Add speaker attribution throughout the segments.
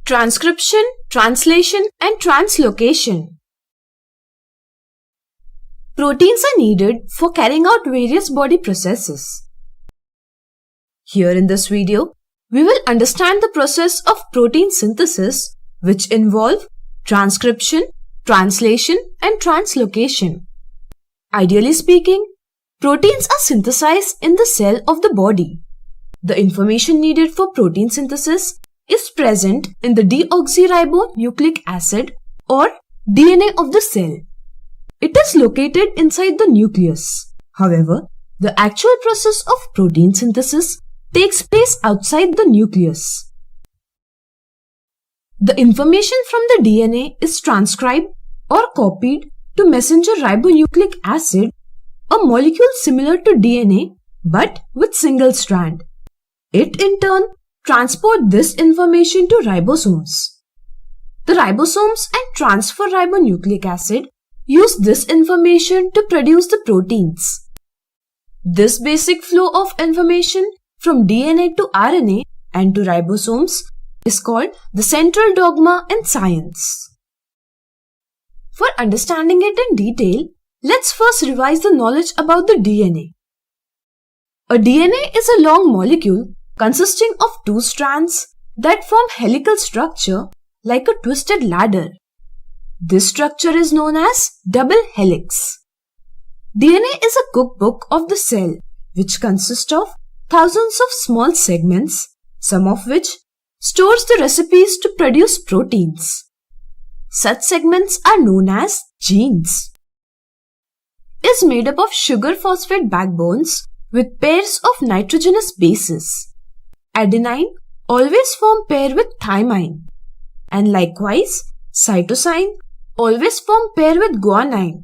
Speaker 1: Transcription, translation, and translocation. Proteins are needed for carrying out various body processes. Here in this video, we will understand the process of protein synthesis, which involve transcription, translation, and translocation. Ideally speaking, proteins are synthesized in the cell of the body. The information needed for protein synthesis is present in the deoxyribonucleic acid or DNA of the cell. It is located inside the nucleus. However, the actual process of protein synthesis takes place outside the nucleus. The information from the DNA is transcribed or copied to messenger ribonucleic acid, a molecule similar to DNA but with single strand. It in turn transports this information to ribosomes. The ribosomes and transfer ribonucleic acid use this information to produce the proteins. This basic flow of information from DNA to RNA and to ribosomes is called the central dogma in science. For understanding it in detail, let's first revise the knowledge about the DNA. A DNA is a long molecule consisting of two strands that form helical structure like a twisted ladder. This structure is known as double helix. DNA is a cookbook of the cell which consists of thousands of small segments, some of which stores the recipes to produce proteins. Such segments are known as genes. It is made up of sugar phosphate backbones with pairs of nitrogenous bases. Adenine always form pair with thymine, and likewise cytosine always form pair with guanine.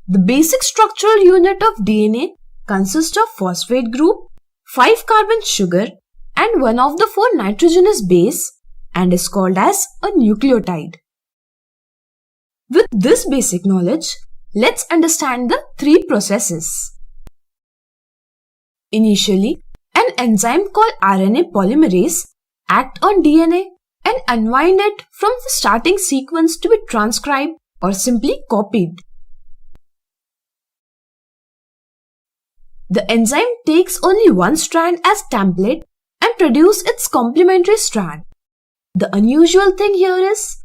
Speaker 1: The basic structural unit of DNA consists of phosphate group, 5-carbon sugar and one of the 4 nitrogenous base and is called as a nucleotide. With this basic knowledge, let's understand the 3 processes. Initially, an enzyme called RNA polymerase acts on DNA and unwind it from the starting sequence to be transcribed or simply copied. The enzyme takes only one strand as template and produces its complementary strand. The unusual thing here is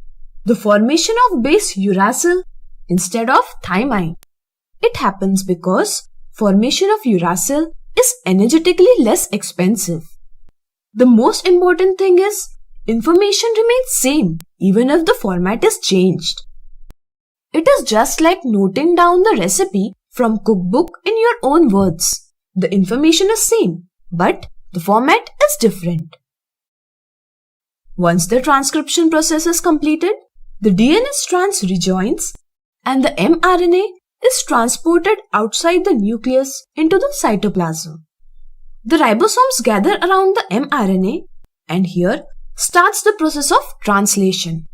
Speaker 1: the formation of base uracil instead of thymine. It happens because formation of uracil is energetically less expensive. The most important thing is information remains same even if the format is changed. It is just like noting down the recipe from cookbook in your own words. The information is same, but the format is different. Once the transcription process is completed, the DNA strands rejoins and the mRNA is transported outside the nucleus into the cytoplasm. The ribosomes gather around the mRNA and here starts the process of translation.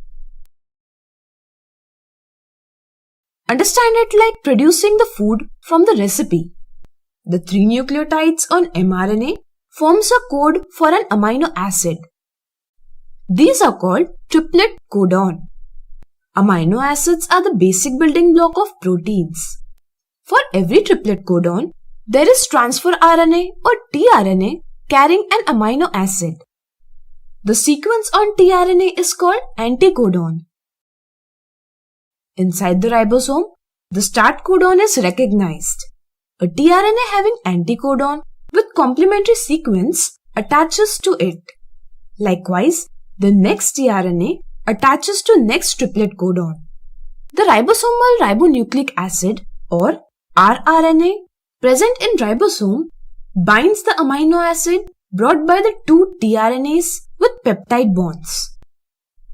Speaker 1: Understand it like producing the food from the recipe. The 3 nucleotides on mRNA forms a code for an amino acid. These are called triplet codon. Amino acids are the basic building block of proteins. For every triplet codon, there is transfer RNA or tRNA carrying an amino acid. The sequence on tRNA is called anticodon. Inside the ribosome, the start codon is recognized. A tRNA having anticodon with complementary sequence attaches to it. Likewise, the next tRNA attaches to next triplet codon. The ribosomal ribonucleic acid or rRNA present in ribosome binds the amino acid brought by the 2 tRNAs with peptide bonds.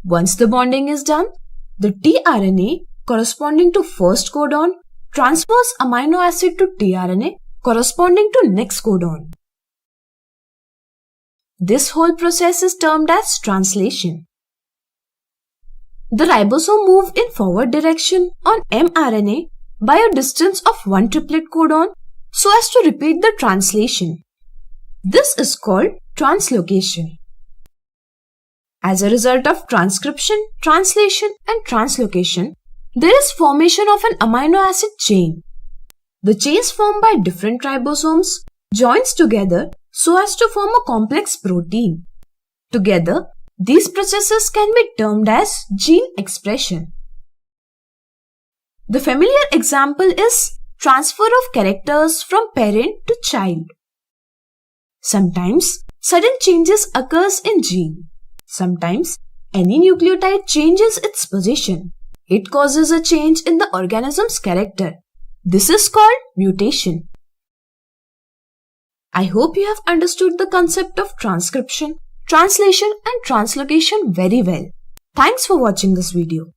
Speaker 1: Once the bonding is done, the tRNA corresponding to first codon transfers amino acid to tRNA corresponding to next codon. This whole process is termed as translation. The ribosome moves in forward direction on mRNA by a distance of 1 triplet codon so as to repeat the translation. This is called translocation. As a result of transcription, translation, and translocation, there is formation of an amino acid chain. The chains formed by different ribosomes joins together so as to form a complex protein. Together, these processes can be termed as gene expression. The familiar example is transfer of characters from parent to child. Sometimes, sudden changes occurs in gene. Sometimes, any nucleotide changes its position. It causes a change in the organism's character. This is called mutation. I hope you have understood the concept of transcription, translation and translocation very well. Thanks for watching this video.